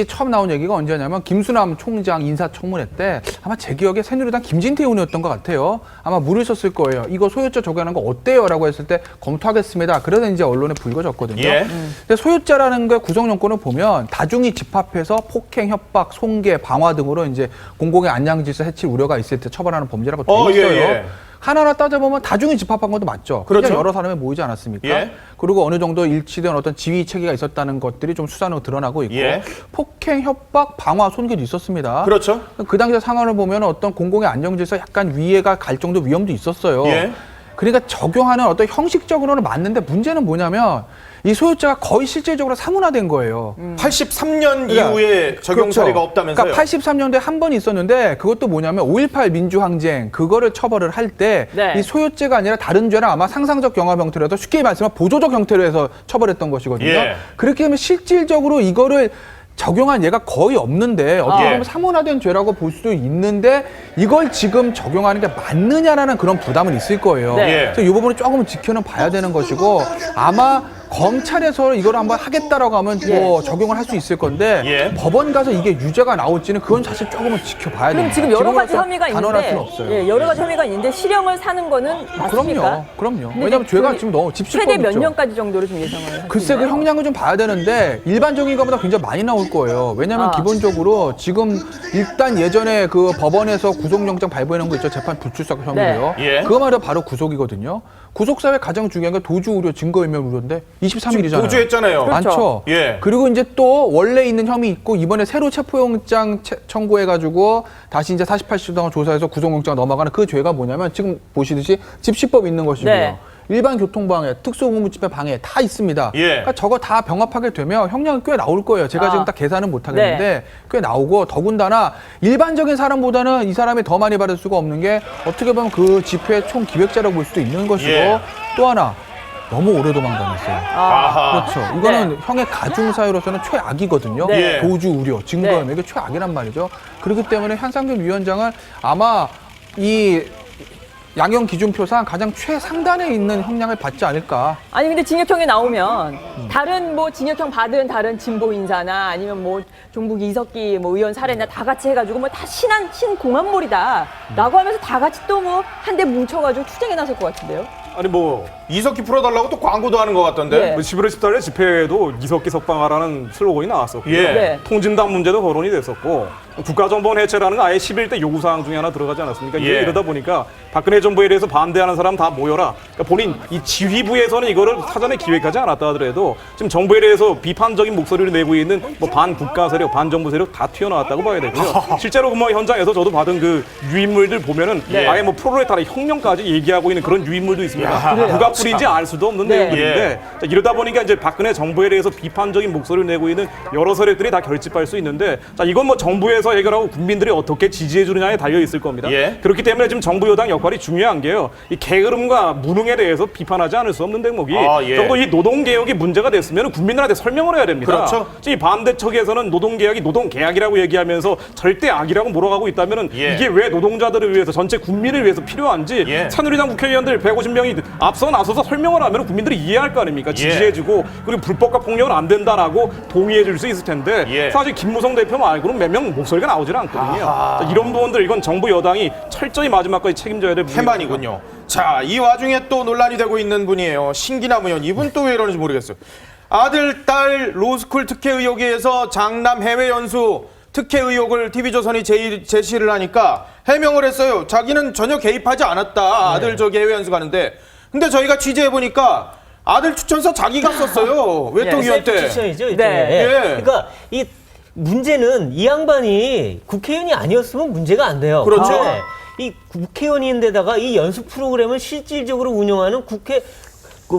처음 나온 얘기가 언제냐면 김수남 총장 인사청문회 때 아마 제 기억에 새누리당 김진태 의원이었던 것 같아요. 아마 물으셨을 거예요. 이거 소유죄 적용하는 거 어때요? 라고 했을 때 검토하겠습니다. 그래서 이제 언론에 불거졌거든요. 예. 근데 소유죄라는 거 구성요건을 보면 다중이 집합해서 폭행, 협박, 손괴, 방화 등으로 이제 공공의 안녕질서 해칠 우려가 있을 때 처벌하는 범죄라고 돼 있어요. 예. 하나하나 따져보면 다중이 집합한 것도 맞죠. 그렇죠. 그냥 여러 사람이 모이지 않았습니까? 예. 그리고 어느 정도 일치된 어떤 지휘 체계가 있었다는 것들이 좀 수사로 드러나고 있고 예. 폭행, 협박, 방화, 손괴도 있었습니다. 그렇죠. 그 당시 상황을 보면 어떤 공공의 안정질서 약간 위해가 갈 정도 위험도 있었어요. 예. 그러니까 적용하는 어떤 형식적으로는 맞는데 문제는 뭐냐면 이 소유죄가 거의 실질적으로 사문화된 거예요. 83년 이후에 적용 그렇죠. 사례가 없다면서요? 그러니까 83년도에 한 번 있었는데 그것도 뭐냐면 5.18 민주항쟁 그거를 처벌을 할 때 이 네. 소유죄가 아니라 다른 죄는 아마 상상적 경험 형태로 해서 쉽게 말씀하면 보조적 형태로 해서 처벌했던 것이거든요. 예. 그렇게 하면 실질적으로 이거를 적용한 예가 거의 없는데 어떻게 보면 예. 사문화된 죄라고 볼 수도 있는데 이걸 지금 적용하는 게 맞느냐라는 그런 부담은 있을 거예요. 네. 예. 그래서 이 부분을 조금 지켜는 봐야 되는 것이고 아마 검찰에서 이걸 한번 하겠다라고 하면 뭐 적용을 할 수 있을 건데 예. 법원 가서 이게 유죄가 나올지는 그건 사실 조금은 지켜봐야 돼요. 그럼 지금 여러 가지 혐의가 단언할 수는 있는데, 없어요. 예, 여러 가지 혐의가 있는데 실형을 사는 거는 맞습니까? 그럼요. 근데 왜냐하면 이제 죄가 그 지금 너무 집시법 최대 몇 있죠. 년까지 정도로 좀 예상을 글쎄 그 형량을 좀 봐야 되는데 일반적인 것보다 굉장히 많이 나올 거예요. 왜냐하면 기본적으로 지금 일단 예전에 그 법원에서 구속영장 발부해놓은 거 있죠. 재판 불출석 혐의로요. 네. 예. 그거 말이야 바로 구속이거든요. 구속사회 가장 중요한 게 도주 우려, 증거인멸 우려인데 23일이잖아요. 도주했잖아요. 많죠. 예. 그리고 이제 또 원래 있는 혐의 있고 이번에 새로 체포영장 청구해가지고 다시 이제 48시간 동안 조사해서 구속영장 넘어가는 그 죄가 뭐냐면 지금 보시듯이 집시법 있는 것이고요. 네. 일반 교통방해, 특수공무집행 방해 다 있습니다. 예. 그러니까 저거 다 병합하게 되면 형량이 꽤 나올 거예요. 제가 지금 딱 계산은 못 하겠는데 네. 꽤 나오고 더군다나 일반적인 사람보다는 이 사람이 더 많이 받을 수가 없는 게 어떻게 보면 그 집회 총 기획자라고 볼 수도 있는 것이고 예. 또 하나 너무 오래 도망다녔어요. 아하. 그렇죠. 이거는 형의 가중 사유로서는 최악이거든요. 네. 도주 우려, 증거인멸 이게 최악이란 말이죠. 그렇기 때문에 한상균 위원장은 아마 이 양형 기준표상 가장 최상단에 있는 형량을 받지 않을까. 아니 근데 징역형이 나오면 다른 뭐 징역형 받은 다른 진보 인사나 아니면 뭐 종북 이석기 뭐 의원 사례나 다 같이 해가지고 뭐 다 신공안몰이다라고 하면서 다 같이 또 뭐 한 대 뭉쳐가지고 투쟁에 나설 것 같은데요. 아니 뭐 이석기 풀어달라고 또 광고도 하는 것 같던데. 네. 11월 14일 집회에도 이석기 석방하라는 슬로건이 나왔었고요. 예. 네. 통진당 문제도 거론이 됐었고 국가정보원 해체라는 아예 11대 요구사항 중에 하나 들어가지 않았습니까? 이제 예. 이러다 보니까 박근혜 정부에 대해서 반대하는 사람 다 모여라. 그러니까 본인 이 지휘부에서는 이거를 사전에 기획하지 않았다 하더라도 지금 정부에 대해서 비판적인 목소리를 내고 있는 뭐 반국가 세력, 반정부 세력 다 튀어나왔다고 봐야 되고요. 실제로 뭐 현장에서 저도 받은 그 유인물들 보면은 아예 뭐 프로레타르 혁명까지 얘기하고 있는 그런 유인물도 있습니다. 누가 뿌리인지 알 수도 없는 네. 내용들인데 자, 이러다 보니까 이제 박근혜 정부에 대해서 비판적인 목소리를 내고 있는 여러 세력들이 다 결집할 수 있는데 자, 이건 뭐 정부에서 해결하고 국민들이 어떻게 지지해 주느냐에 달려 있을 겁니다. 예. 그렇기 때문에 지금 정부 여당 역할이 중요한 게요. 이 게으름과 무능에 대해서 비판하지 않을 수 없는 대목이 예. 적어도 이 노동개혁이 문제가 됐으면 국민들한테 설명을 해야 됩니다. 그렇죠. 지금 이 반대척에서는 노동개혁이 노동계약이라고 얘기하면서 절대 악이라고 몰아가고 있다면 예. 이게 왜 노동자들을 위해서 전체 국민을 위해서 필요한지 예. 새누리당 국회의원들 150명이 앞서 나서서 설명을 하면 국민들이 이해할 거 아닙니까? 지지해주고 그리고 불법과 폭력은 안 된다라고 동의해줄 수 있을 텐데 예. 사실 김무성 대표 말고는 몇 명 목소리가 나오질 않거든요. 자, 이런 부분들 이건 정부 여당이 철저히 마지막까지 책임져야 될 부분입니다. 태만이군요. 자, 이 와중에 또 논란이 되고 있는 분이에요. 신기남 의원. 이분 또 왜 이러는지 모르겠어요. 아들, 딸 로스쿨 특혜 의혹에 의해서 장남 해외 연수 특혜 의혹을 TV조선이 제시를 하니까 해명을 했어요. 자기는 전혀 개입하지 않았다. 아들 저기 해외 연수 가는데. 근데 저희가 취재해보니까 아들 추천서 자기가 썼어요. 외통위원 때. 추천이죠. 네. 네. 예. 그러니까 이 문제는 이 양반이 국회의원이 아니었으면 문제가 안 돼요. 그렇죠. 근데 이 국회의원인데다가 이 연수 프로그램을 실질적으로 운영하는 국회 그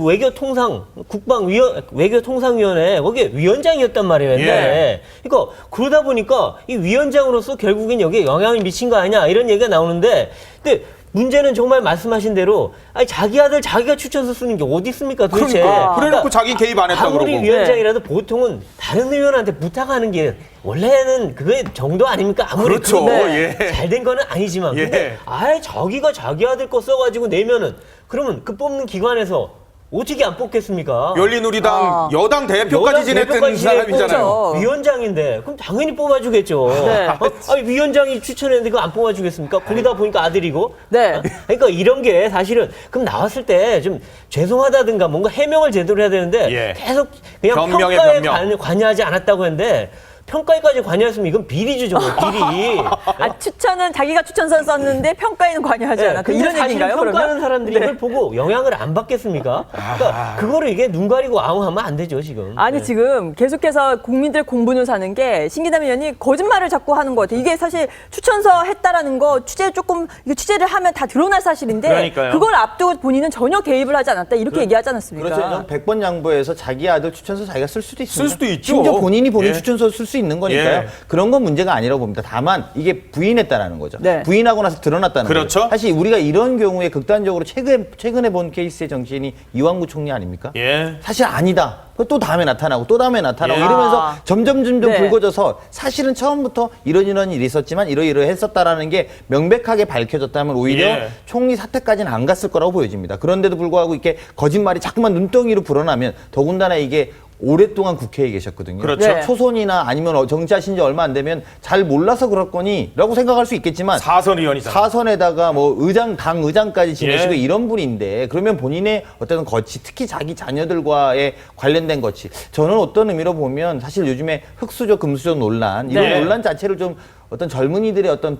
외교통상위원회 거기에 위원장이었단 말이에요. 예. 그러니까 그러다 보니까 이 위원장으로서 결국엔 여기에 영향을 미친 거 아니냐 이런 얘기가 나오는데 근데 문제는 정말 말씀하신 대로 아니 자기 아들 자기가 추천서 쓰는 게 어디 있습니까 도대체. 그러니까. 그래놓고 자기 개입 안 했다 아무리 그러고. 위원장이라도 보통은 다른 의원한테 부탁하는 게 원래는 그게 정도 아닙니까? 아무리 그렇죠. 그게 예. 잘된 거는 아니지만 예. 근데 아예 자기가 자기 아들 거 써가지고 내면은 그러면 그 뽑는 기관에서 어떻게 안 뽑겠습니까? 열린우리당 여당 대표까지 여당 지냈던 대표까지 사람이잖아요. 지냈고. 위원장인데 그럼 당연히 뽑아주겠죠. 네. 아니, 위원장이 추천했는데 그거 안 뽑아주겠습니까? 거기다 보니까 아들이고. 네. 그러니까 이런 게 사실은 그럼 나왔을 때 좀 죄송하다든가 뭔가 해명을 제대로 해야 되는데 예. 계속 그냥 변명에 평가에 변명. 관여하지 않았다고 했는데 평가에까지 관여했으면 이건 비리죠, 정말 비리. 아, 추천은 자기가 추천서 썼는데 평가에는 관여하지 않았다. 근데 이런 사실 얘기인가요? 평가하는 그러면? 사람들이 네. 이걸 보고 영향을 안 받겠습니까? 그러니까 그거를 이게 눈 가리고 아웅하면 안 되죠, 지금. 아니 네. 지금 계속해서 국민들 공분을 사는 게 신기남 의원이 거짓말을 자꾸 하는 것 같아요. 이게 사실 추천서 했다라는 거 이거 취재를 하면 다 드러날 사실인데 그러니까요. 그걸 앞두고 본인은 전혀 개입을 하지 않았다 이렇게 얘기하지 않았습니까? 그렇죠. 100번 양보해서 자기 아들 추천서 자기가 쓸 수도 있습니다. 쓸 수도 있죠. 심지어 본인이 본인 예. 추천서 쓸 수 있는 거니까요. 예. 그런 건 문제가 아니라고 봅니다. 다만 이게 부인했다라는 거죠. 네. 부인하고 나서 드러났다는 그렇죠. 거죠. 사실 우리가 이런 경우에 극단적으로 최근에 본 케이스의 정치인이 이완구 총리 아닙니까? 예. 사실 아니다. 또 다음에 나타나고 또 다음에 나타나고 예. 이러면서 점점 네. 붉어져서 사실은 처음부터 이런 일이 있었지만 이러이러했었다라는 게 명백하게 밝혀졌다면 오히려 예. 총리 사퇴까지는 안 갔을 거라고 보여집니다. 그런데도 불구하고 이렇게 거짓말이 자꾸만 눈덩이로 불어나면 더군다나 이게 오랫동안 국회에 계셨거든요. 그렇죠. 네. 초선이나 아니면 정치하신 지 얼마 안 되면 잘 몰라서 그럴 거니라고 생각할 수 있겠지만 사선 의원이잖아요. 사선에다가 뭐 당 의장까지 지내시고 예. 이런 분인데 그러면 본인의 어떤 거치, 특히 자기 자녀들과의 관련된 거치. 저는 어떤 의미로 보면 사실 요즘에 흑수저 금수저 논란 이런 네. 논란 자체를 좀 어떤 젊은이들의 어떤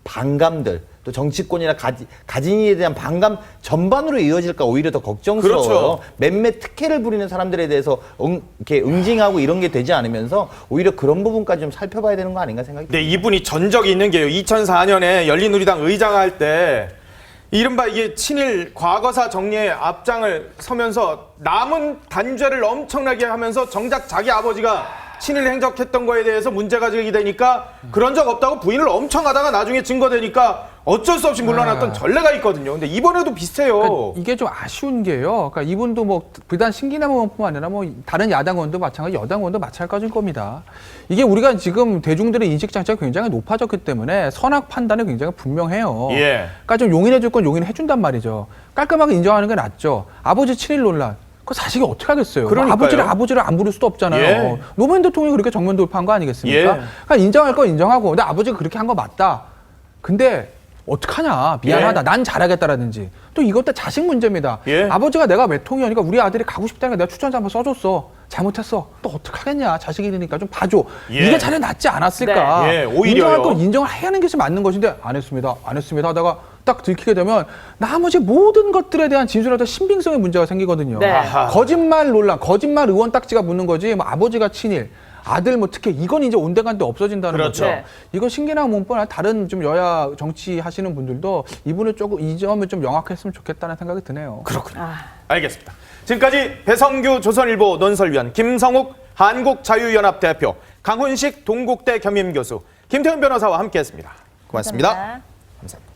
반감들 또 정치권이나 가진이에 대한 반감 전반으로 이어질까 오히려 더 걱정스러워요. 그렇죠. 몇몇 특혜를 부리는 사람들에 대해서 이렇게 응징하고 이런 게 되지 않으면서 오히려 그런 부분까지 좀 살펴봐야 되는 거 아닌가 생각이 듭니다. 네, 이분이 전적이 있는 게요. 2004년에 열린우리당 의장할 때 이른바 이게 친일 과거사 정리의 앞장을 서면서 남은 단죄를 엄청나게 하면서 정작 자기 아버지가 친일 행적했던 거에 대해서 문제가 제기되니까 그런 적 없다고 부인을 엄청 하다가 나중에 증거되니까 어쩔 수 없이 물러났던 전례가 있거든요. 근데 이번에도 비슷해요. 그러니까 이게 좀 아쉬운 게요. 그러니까 이분도 뭐 비단 신기남 의원뿐만 아니라 뭐 다른 야당 의원도 마찬가지, 여당 의원도 마찬가지일 겁니다. 이게 우리가 지금 대중들의 인식 장치가 굉장히 높아졌기 때문에 선악 판단이 굉장히 분명해요. 예. 그러니까 좀 용인해 줄 건 용인해 준단 말이죠. 깔끔하게 인정하는 게 낫죠. 아버지 친일 논란. 그 자식이 어떻게 하겠어요? 뭐 그러니까요. 아버지를 안 부를 수도 없잖아요. 예. 노무현 대통령이 그렇게 정면 돌파한 거 아니겠습니까? 예. 그러니까 인정할 건 인정하고, 근데 아버지가 그렇게 한 거 맞다. 근데 어떡하냐, 미안하다, 예. 난 잘하겠다라든지. 또 이것도 자식 문제입니다. 예. 아버지가 내가 외통이니까 우리 아들이 가고 싶다니까 내가 추천자 한번 써줬어. 잘못했어. 또 어떡하겠냐, 자식이니까 좀 봐줘. 예. 이게 차라리 낫지 않았을까. 네. 예, 오히려요. 인정할 건 인정을 해야 하는 것이 맞는 것인데 안 했습니다 하다가 딱 들키게 되면 나머지 모든 것들에 대한 진술에 신빙성의 문제가 생기거든요. 네. 아하. 거짓말 논란, 거짓말 의원 딱지가 붙는 거지, 뭐 아버지가 친일, 아들 뭐 특혜, 이건 이제 온데간데 없어진다는 그렇죠. 거죠. 네. 이거 신기남 의원뿐 아니라 다른 좀 여야 정치 하시는 분들도 이분을 조금 이 점을 좀 명확했으면 좋겠다는 생각이 드네요. 그렇군요. 알겠습니다. 지금까지 배성규 조선일보 논설위원, 김성욱 한국자유연합 대표, 강훈식 동국대 겸임교수, 김태훈 변호사와 함께했습니다. 고맙습니다. 감사합니다. 감사합니다.